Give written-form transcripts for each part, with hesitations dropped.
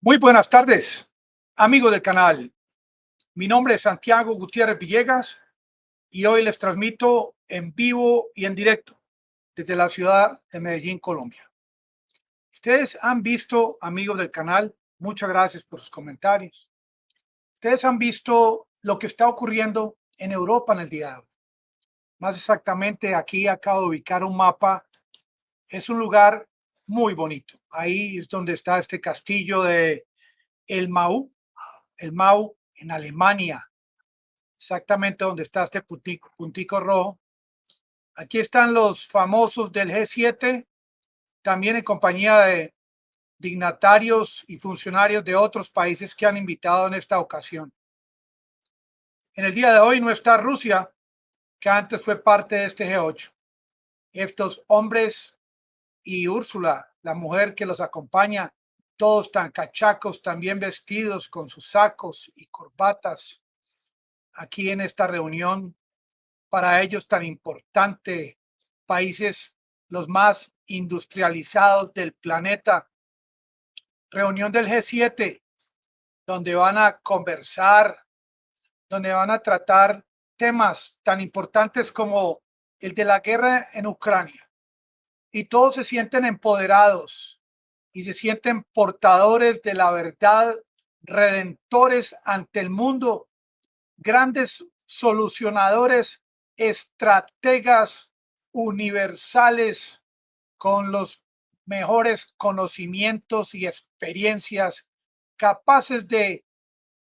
Muy buenas tardes, amigos del canal. Mi nombre es Santiago Gutiérrez Villegas y hoy les transmito en vivo y en directo desde la ciudad de Medellín, Colombia. Ustedes han visto, amigos del canal, muchas gracias por sus comentarios. Ustedes han visto lo que está ocurriendo en Europa en el día de hoy. Más exactamente, aquí acabo de ubicar un mapa. Es un lugar muy bonito. Ahí es donde está este castillo de el Mau en Alemania, exactamente donde está este puntico rojo. Aquí están los famosos del G7, también en compañía de dignatarios y funcionarios de otros países que han invitado en esta ocasión. En el día de hoy no está Rusia, que antes fue parte de este G8. Estos hombres y Úrsula, la mujer que los acompaña, todos tan cachacos, tan bien vestidos con sus sacos y corbatas, aquí en esta reunión para ellos tan importante, países los más industrializados del planeta, reunión del G7, donde van a conversar, donde van a tratar temas tan importantes como el de la guerra en Ucrania. Y todos se sienten empoderados y se sienten portadores de la verdad, redentores ante el mundo, grandes solucionadores, estrategas universales con los mejores conocimientos y experiencias, capaces de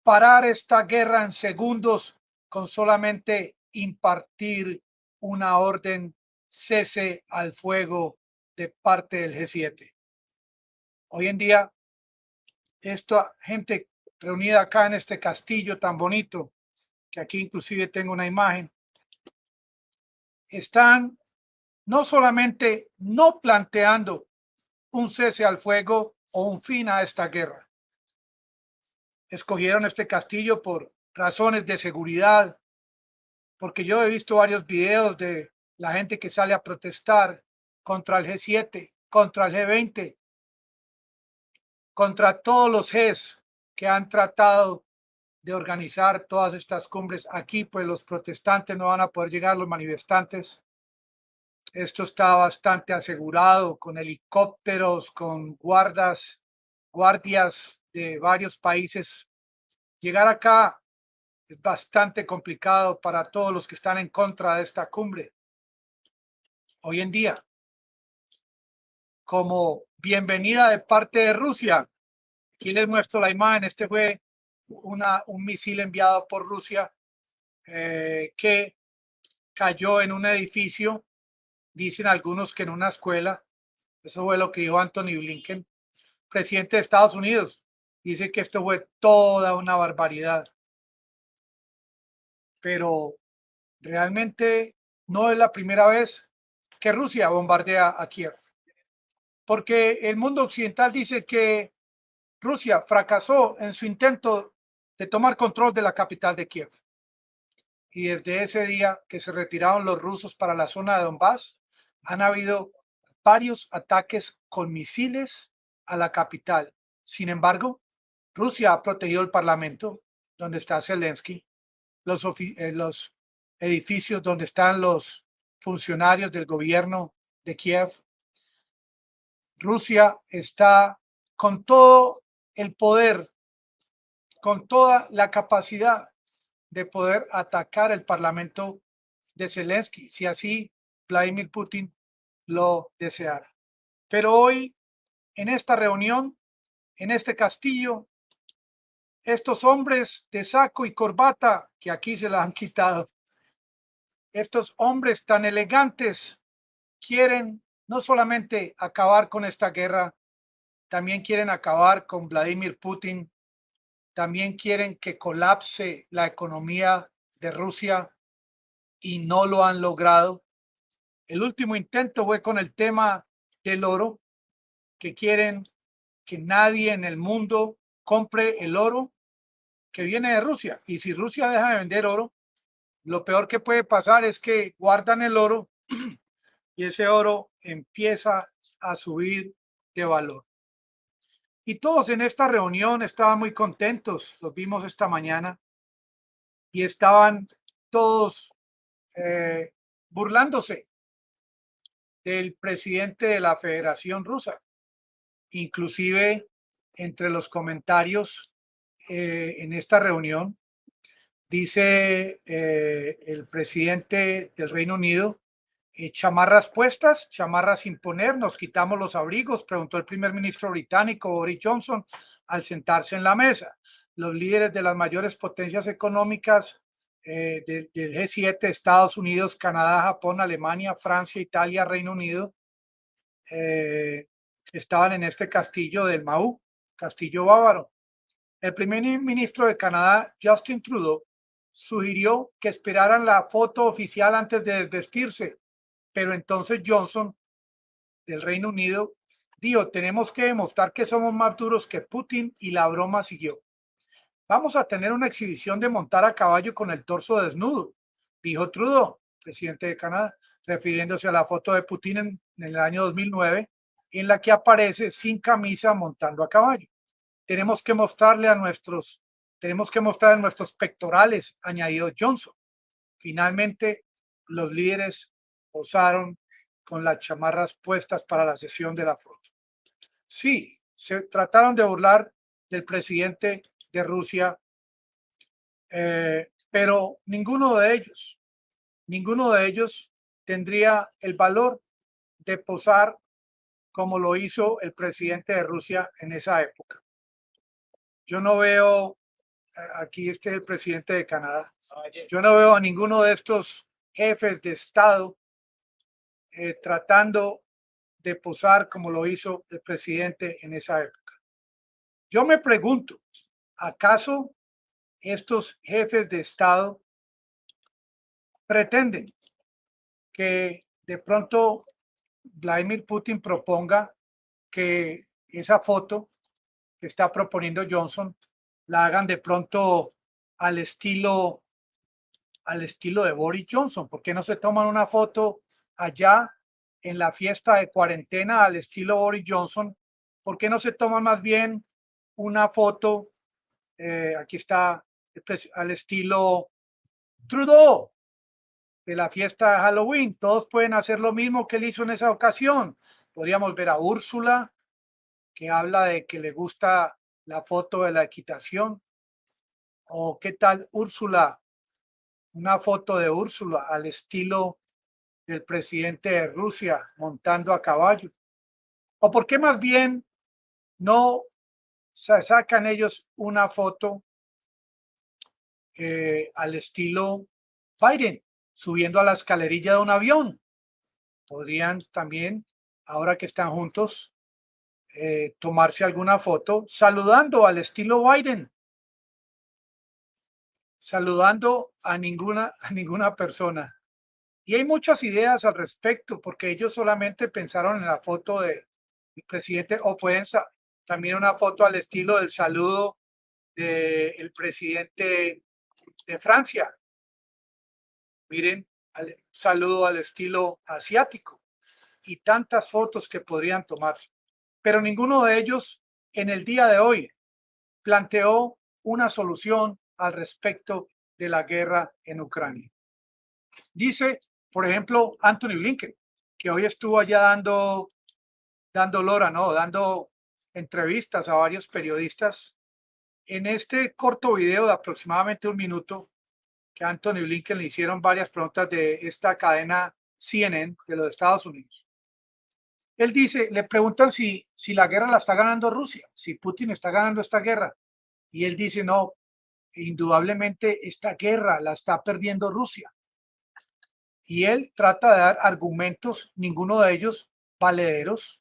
parar esta guerra en segundos con solamente impartir una orden cese al fuego de parte del G7. Hoy en día, esta gente reunida acá en este castillo tan bonito, que aquí inclusive tengo una imagen, están no solamente no planteando un cese al fuego o un fin a esta guerra. Escogieron este castillo por razones de seguridad, porque yo he visto varios videos de la gente que sale a protestar contra el G7, contra el G20, contra todos los Gs que han tratado de organizar todas estas cumbres. Aquí pues los protestantes no van a poder llegar, los manifestantes. Esto está bastante asegurado con helicópteros, con guardias de varios países. Llegar acá es bastante complicado para todos los que están en contra de esta cumbre. Hoy en día, como bienvenida de parte de Rusia, aquí les muestro la imagen. Este fue un misil enviado por Rusia que cayó en un edificio. Dicen algunos que en una escuela. Eso fue lo que dijo Anthony Blinken, presidente de Estados Unidos. Dice que esto fue toda una barbaridad. Pero realmente no es la primera vez que Rusia bombardea a Kiev. Porque el mundo occidental dice que Rusia fracasó en su intento de tomar control de la capital de Kiev. Y desde ese día que se retiraron los rusos para la zona de Donbass, han habido varios ataques con misiles a la capital. Sin embargo, Rusia ha protegido el parlamento donde está Zelensky, los edificios donde están los funcionarios del gobierno de Kiev. Rusia está con todo el poder, con toda la capacidad de poder atacar el parlamento de Zelensky, si así Vladimir Putin lo deseara. Pero hoy, en esta reunión, en este castillo, estos hombres de saco y corbata, que aquí se la han quitado, estos hombres tan elegantes, quieren no solamente acabar con esta guerra, también quieren acabar con Vladimir Putin, también quieren que colapse la economía de Rusia y no lo han logrado. El último intento fue con el tema del oro, que quieren que nadie en el mundo compre el oro que viene de Rusia. Y si Rusia deja de vender oro, lo peor que puede pasar es que guardan el oro y ese oro empieza a subir de valor. Y todos en esta reunión estaban muy contentos, los vimos esta mañana, y estaban todos burlándose del presidente de la Federación Rusa. Inclusive entre los comentarios en esta reunión, dice el presidente del Reino Unido, chamarras puestas, chamarras sin poner, nos quitamos los abrigos, preguntó el primer ministro británico Boris Johnson al sentarse en la mesa. Los líderes de las mayores potencias económicas del G7, Estados Unidos, Canadá, Japón, Alemania, Francia, Italia, Reino Unido, estaban en este castillo del Mau, castillo bávaro. El primer ministro de Canadá, Justin Trudeau, sugirió que esperaran la foto oficial antes de desvestirse, pero entonces Johnson, del Reino Unido, dijo, tenemos que demostrar que somos más duros que Putin, y la broma siguió. Vamos a tener una exhibición de montar a caballo con el torso desnudo, dijo Trudeau, presidente de Canadá, refiriéndose a la foto de Putin en el año 2009, en la que aparece sin camisa montando a caballo. Tenemos que mostrar nuestros pectorales, añadió Johnson. Finalmente, los líderes posaron con las chamarras puestas para la sesión de la foto. Sí, se trataron de burlar del presidente de Rusia, pero ninguno de ellos tendría el valor de posar como lo hizo el presidente de Rusia en esa época. Yo no veo, aquí el presidente de Canadá, yo no veo a ninguno de estos jefes de Estado tratando de posar como lo hizo el presidente en esa época. Yo me pregunto, ¿acaso estos jefes de Estado pretenden que de pronto Vladimir Putin proponga que esa foto que está proponiendo Johnson la hagan de pronto al estilo de Boris Johnson? ¿Por qué no se toman una foto allá en la fiesta de cuarentena al estilo Boris Johnson? ¿Por qué no se toman más bien una foto, aquí está, al estilo Trudeau, de la fiesta de Halloween? Todos pueden hacer lo mismo que él hizo en esa ocasión. Podríamos ver a Úrsula, que habla de que le gusta la foto de la equitación. ¿O qué tal Úrsula? Una foto de Úrsula al estilo del presidente de Rusia montando a caballo. ¿O por qué más bien no sacan ellos una foto al estilo Biden, subiendo a la escalerilla de un avión? Podrían también, ahora que están juntos, tomarse alguna foto saludando al estilo Biden, saludando a ninguna persona. Y hay muchas ideas al respecto, porque ellos solamente pensaron en la foto del presidente, o pueden también una foto al estilo del saludo del presidente de Francia. Miren, saludo al estilo asiático, y tantas fotos que podrían tomarse. Pero ninguno de ellos en el día de hoy planteó una solución al respecto de la guerra en Ucrania. Dice, por ejemplo, Anthony Blinken, que hoy estuvo allá dando lora, ¿no? Dando entrevistas a varios periodistas. En este corto video de aproximadamente un minuto, que a Anthony Blinken le hicieron varias preguntas de esta cadena CNN de los Estados Unidos. Él dice, le preguntan si la guerra la está ganando Rusia, si Putin está ganando esta guerra. Y él dice, no, indudablemente esta guerra la está perdiendo Rusia. Y él trata de dar argumentos, ninguno de ellos valederos,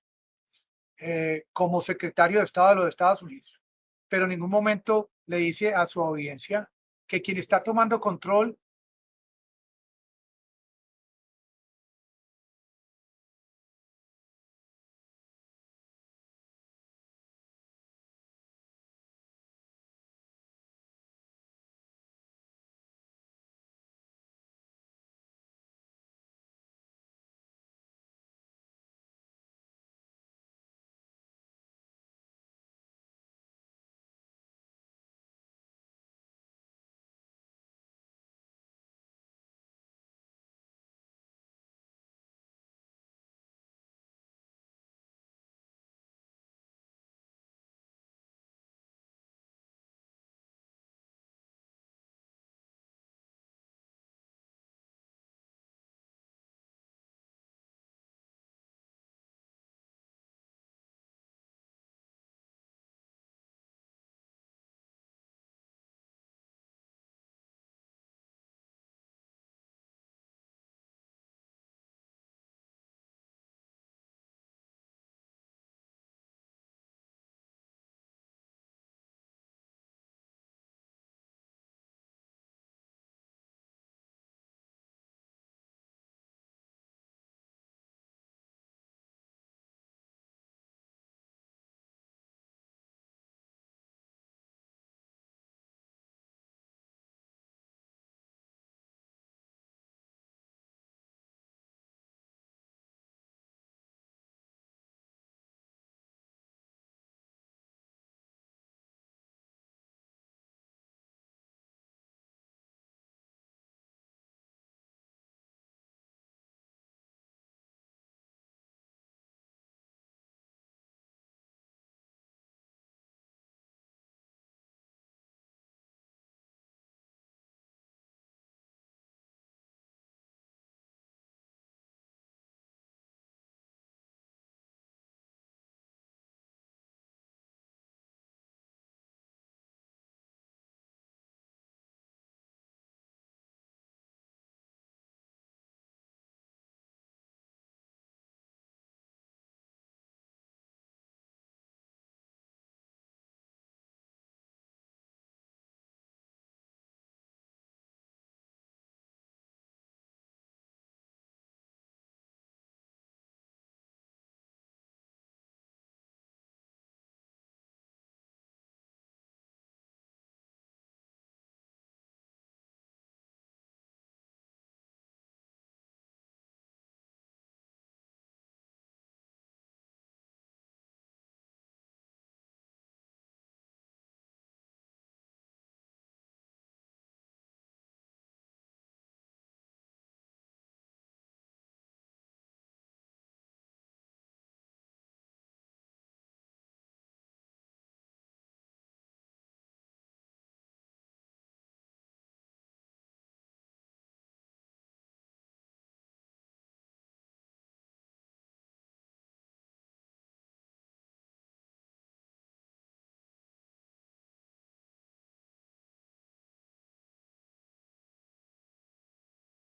como secretario de Estado de los Estados Unidos. Pero en ningún momento le dice a su audiencia que quien está tomando control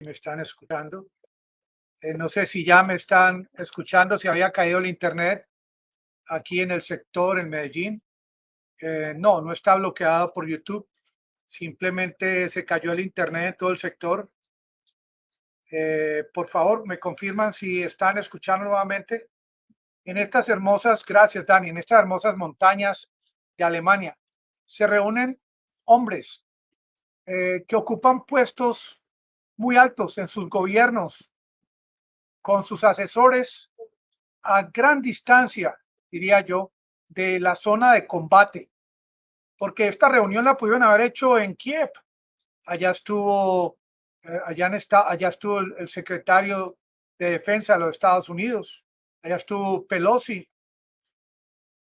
me están escuchando. No sé si ya me están escuchando, si había caído el internet aquí en el sector en Medellín. No, no está bloqueado por YouTube. Simplemente se cayó el internet en todo el sector. Por favor, me confirman si están escuchando nuevamente. En estas hermosas, gracias Dani, en estas hermosas montañas de Alemania se reúnen hombres que ocupan puestos muy altos en sus gobiernos, con sus asesores a gran distancia, diría yo, de la zona de combate, porque esta reunión la pudieron haber hecho en Kiev. Allá estuvo, allá estuvo el secretario de Defensa de los Estados Unidos, allá estuvo Pelosi.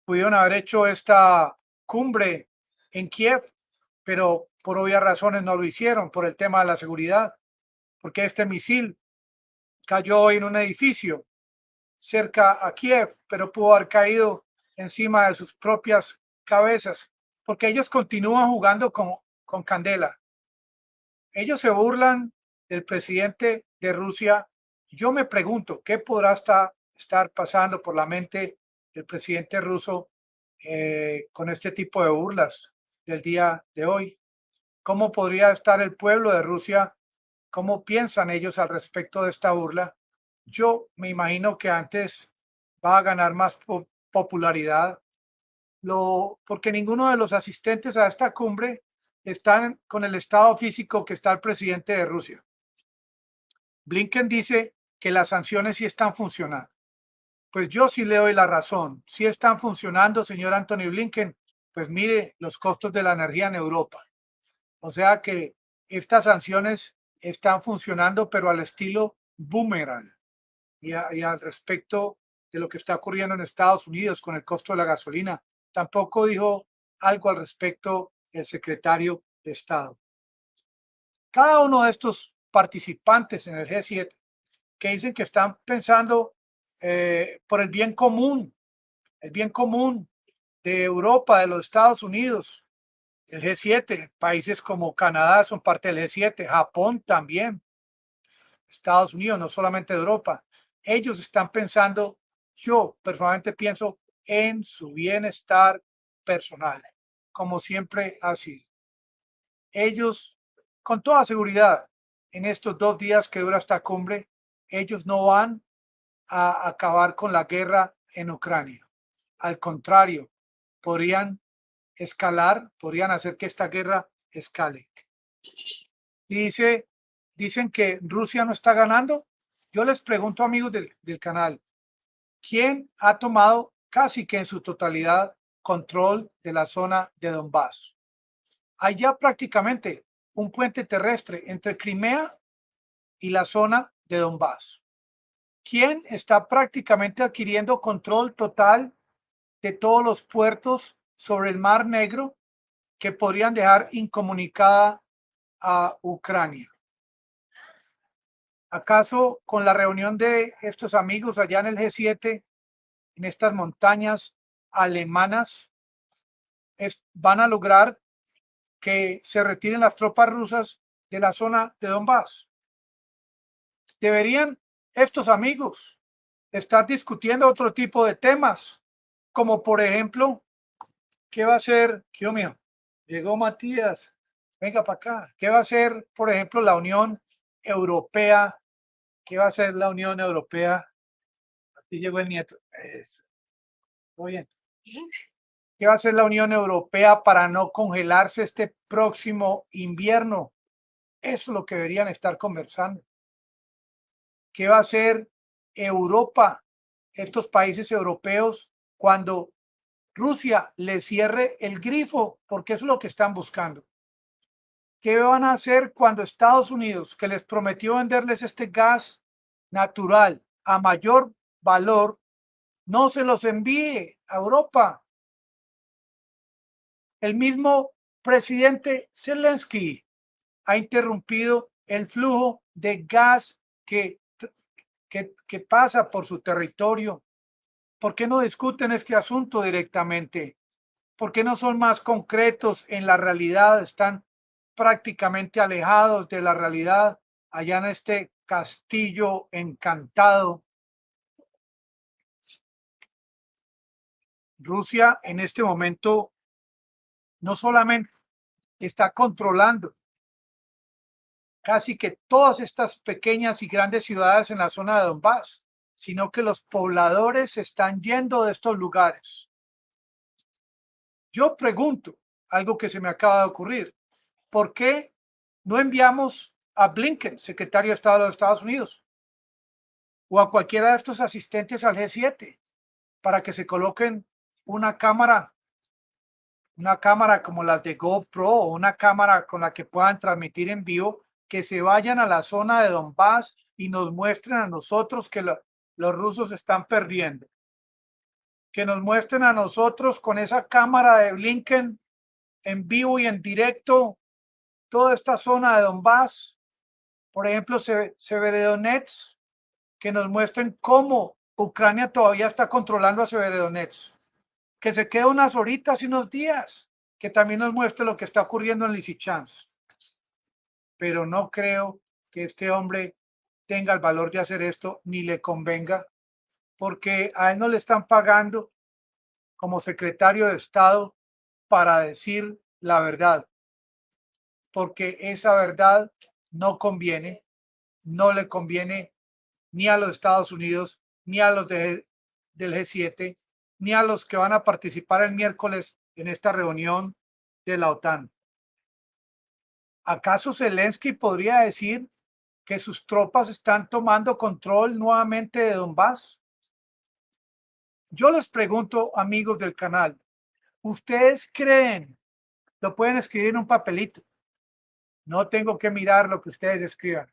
Pudieron haber hecho esta cumbre en Kiev, pero por obvias razones no lo hicieron, por el tema de la seguridad, porque este misil cayó en un edificio cerca a Kiev, pero pudo haber caído encima de sus propias cabezas, porque ellos continúan jugando con candela. Ellos se burlan del presidente de Rusia. Yo me pregunto, ¿qué podrá estar pasando por la mente del presidente ruso con este tipo de burlas del día de hoy? ¿Cómo podría estar el pueblo de Rusia? ¿Cómo piensan ellos al respecto de esta burla? Yo me imagino que antes va a ganar más popularidad, porque ninguno de los asistentes a esta cumbre están con el estado físico que está el presidente de Rusia. Blinken dice que las sanciones sí están funcionando. Pues yo sí le doy la razón. Sí están funcionando, señor Anthony Blinken. Pues mire los costos de la energía en Europa. O sea que estas sanciones están funcionando, pero al estilo boomerang. Y al respecto de lo que está ocurriendo en Estados Unidos con el costo de la gasolina, tampoco dijo algo al respecto el secretario de Estado. Cada uno de estos participantes en el G7 que dicen que están pensando por el bien común de Europa, de los Estados Unidos, el G7, países como Canadá son parte del G7, Japón también, Estados Unidos, no solamente de Europa. Ellos están pensando, yo personalmente pienso en su bienestar personal, como siempre ha sido. Ellos, con toda seguridad, en estos 2 días que dura esta cumbre, ellos no van a acabar con la guerra en Ucrania. Al contrario, podrían escalar, podrían hacer que esta guerra escale. Dicen que Rusia no está ganando. Yo les pregunto, amigos del canal, ¿quién ha tomado casi que en su totalidad control de la zona de Donbass? Hay ya prácticamente un puente terrestre entre Crimea y la zona de Donbass. ¿Quién está prácticamente adquiriendo control total de todos los puertos sobre el Mar Negro que podrían dejar incomunicada a Ucrania? ¿Acaso con la reunión de estos amigos allá en el G7, en estas montañas alemanas, van a lograr que se retiren las tropas rusas de la zona de Donbass? Deberían estos amigos estar discutiendo otro tipo de temas, como por ejemplo, ¿qué va a hacer? Dios mío, llegó Matías, venga para acá. ¿Qué va a hacer, por ejemplo, la Unión Europea? ¿Qué va a hacer la Unión Europea? Aquí llegó el nieto. Muy bien. ¿Qué va a hacer la Unión Europea para no congelarse este próximo invierno? Eso es lo que deberían estar conversando. ¿Qué va a hacer Europa, estos países europeos, cuando Rusia le cierre el grifo? Porque eso es lo que están buscando. ¿Qué van a hacer cuando Estados Unidos, que les prometió venderles este gas natural a mayor valor, no se los envíe a Europa? El mismo presidente Zelensky ha interrumpido el flujo de gas que pasa por su territorio. ¿Por qué no discuten este asunto directamente? ¿Por qué no son más concretos en la realidad? Están prácticamente alejados de la realidad allá en este castillo encantado. Rusia en este momento no solamente está controlando casi que todas estas pequeñas y grandes ciudades en la zona de Donbass, sino que los pobladores se están yendo de estos lugares. Yo pregunto, algo que se me acaba de ocurrir, ¿por qué no enviamos a Blinken, secretario de Estado de los Estados Unidos, o a cualquiera de estos asistentes al G7 para que se coloquen una cámara como las de GoPro o una cámara con la que puedan transmitir en vivo, que se vayan a la zona de Donbass y nos muestren a nosotros que los rusos están perdiendo? Que nos muestren a nosotros con esa cámara de Blinken en vivo y en directo toda esta zona de Donbass, por ejemplo, Severodonetsk, que nos muestren cómo Ucrania todavía está controlando a Severodonetsk, que se quede unas horitas y unos días, que también nos muestre lo que está ocurriendo en Lysychansk. Pero no creo que este hombre tenga el valor de hacer esto ni le convenga, porque a él no le están pagando como secretario de Estado para decir la verdad, porque esa verdad no conviene, no le conviene ni a los Estados Unidos, ni a los del G7, ni a los que van a participar el miércoles en esta reunión de la OTAN. ¿Acaso Zelensky podría decir que sus tropas están tomando control nuevamente de Donbass? Yo les pregunto, amigos del canal, ¿ustedes creen? Lo pueden escribir en un papelito. No tengo que mirar lo que ustedes escriban.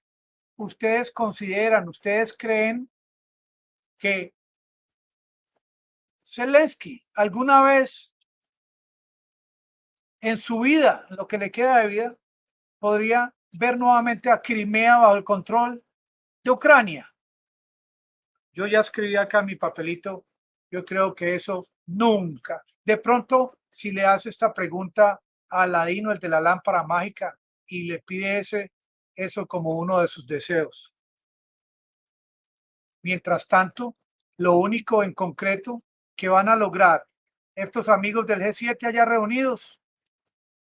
¿Ustedes consideran, ustedes creen que Zelensky alguna vez en su vida, en lo que le queda de vida, podría ver nuevamente a Crimea bajo el control de Ucrania? Yo ya escribí acá en mi papelito, yo creo que eso nunca. De pronto, si le hace esta pregunta a Aladino, el de la lámpara mágica, y le pide eso como uno de sus deseos. Mientras tanto, lo único en concreto que van a lograr estos amigos del G7 allá reunidos,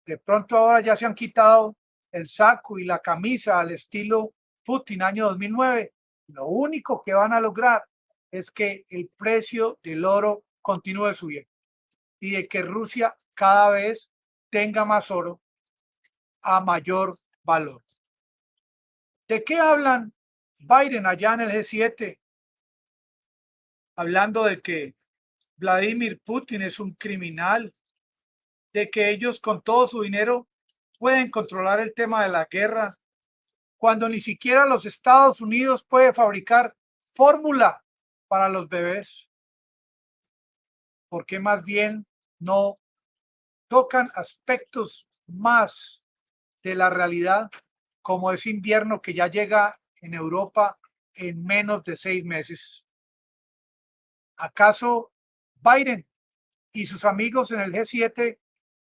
de pronto ahora ya se han quitado el saco y la camisa al estilo Putin año 2009. Lo único que van a lograr es que el precio del oro continúe subiendo y de que Rusia cada vez tenga más oro a mayor valor. ¿De qué hablan Biden allá en el G7? Hablando de que Vladimir Putin es un criminal, de que ellos con todo su dinero pueden controlar el tema de la guerra, cuando ni siquiera los Estados Unidos puede fabricar fórmula para los bebés. ¿Por qué más bien no tocan aspectos más de la realidad, como ese invierno que ya llega en Europa en menos de 6 meses? ¿Acaso Biden y sus amigos en el G7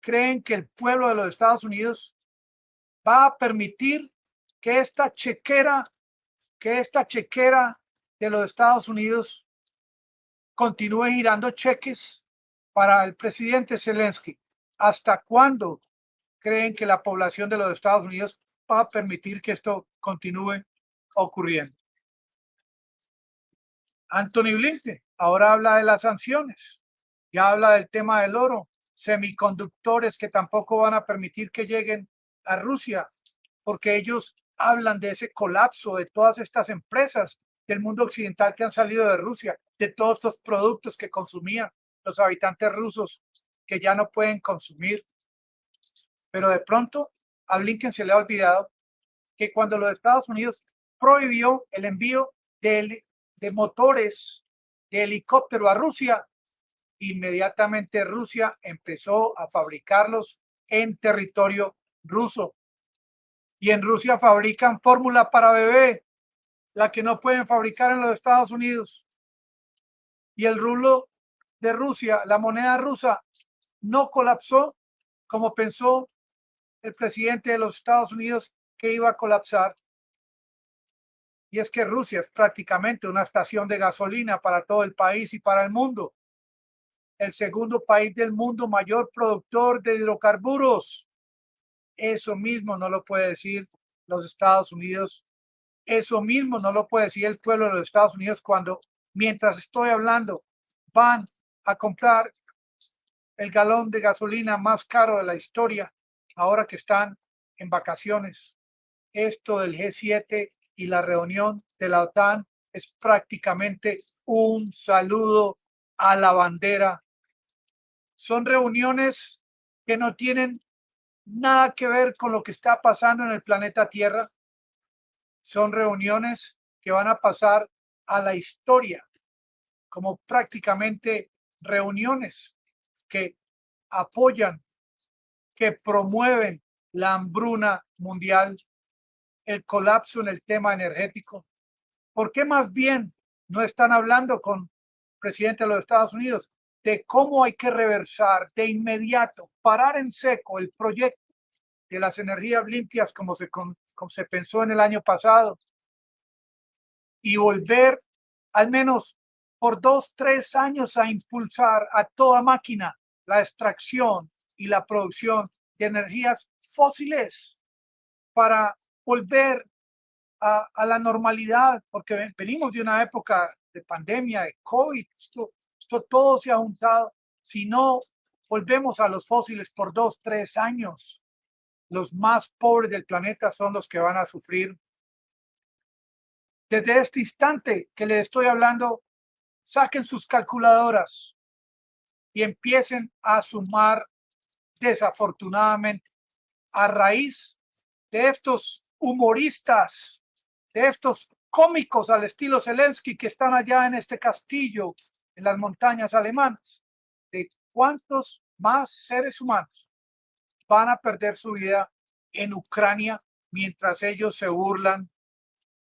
creen que el pueblo de los Estados Unidos va a permitir que esta chequera de los Estados Unidos continúe girando cheques para el presidente Zelensky? ¿Hasta cuándo creen que la población de los Estados Unidos va a permitir que esto continúe ocurriendo? Anthony Blinken ahora habla de las sanciones, ya habla del tema del oro, semiconductores que tampoco van a permitir que lleguen a Rusia, porque ellos hablan de ese colapso de todas estas empresas del mundo occidental que han salido de Rusia, de todos estos productos que consumían los habitantes rusos que ya no pueden consumir. Pero de pronto a Blinken se le ha olvidado que cuando los Estados Unidos prohibió el envío de motores de helicóptero a Rusia, inmediatamente Rusia empezó a fabricarlos en territorio ruso. Y en Rusia fabrican fórmula para bebé, la que no pueden fabricar en los Estados Unidos. Y el rublo de Rusia, la moneda rusa, no colapsó como pensó el presidente de los Estados Unidos que iba a colapsar. Y es que Rusia es prácticamente una estación de gasolina para todo el país y para el mundo. El segundo país del mundo mayor productor de hidrocarburos. Eso mismo no lo puede decir los Estados Unidos. Eso mismo no lo puede decir el pueblo de los Estados Unidos cuando, mientras estoy hablando, van a comprar el galón de gasolina más caro de la historia, ahora que están en vacaciones. Esto del G7 y la reunión de la OTAN es prácticamente un saludo a la bandera. Son reuniones que no tienen nada que ver con lo que está pasando en el planeta Tierra. Son reuniones que van a pasar a la historia como prácticamente reuniones que apoyan, que promueven la hambruna mundial, el colapso en el tema energético. ¿Por qué más bien no están hablando con el presidente de los Estados Unidos de cómo hay que reversar de inmediato, parar en seco el proyecto de las energías limpias como se pensó en el año pasado y volver al menos por 2-3 años a impulsar a toda máquina la extracción y la producción de energías fósiles para volver a la normalidad, porque venimos de una época de pandemia, de COVID, esto todo se ha juntado. Si no volvemos a los fósiles por 2-3 años, los más pobres del planeta son los que van a sufrir. Desde este instante que les estoy hablando, saquen sus calculadoras y empiecen a sumar. Desafortunadamente, a raíz de estos humoristas, de estos cómicos al estilo Zelensky que están allá en este castillo en las montañas alemanas, de cuántos más seres humanos van a perder su vida en Ucrania mientras ellos se burlan,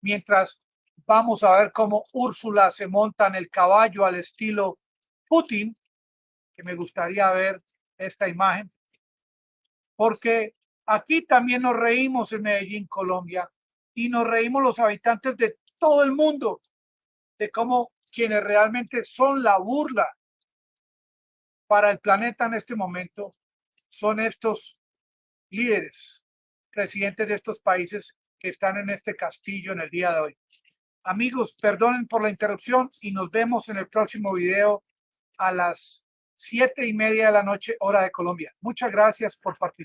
mientras vamos a ver cómo Úrsula se monta en el caballo al estilo Putin, que me gustaría ver esta imagen, porque aquí también nos reímos en Medellín, Colombia, y nos reímos los habitantes de todo el mundo de cómo quienes realmente son la burla para el planeta en este momento son estos líderes, presidentes de estos países que están en este castillo en el día de hoy. Amigos, perdonen por la interrupción y nos vemos en el próximo video a las 7:30 de la noche, hora de Colombia. Muchas gracias por participar.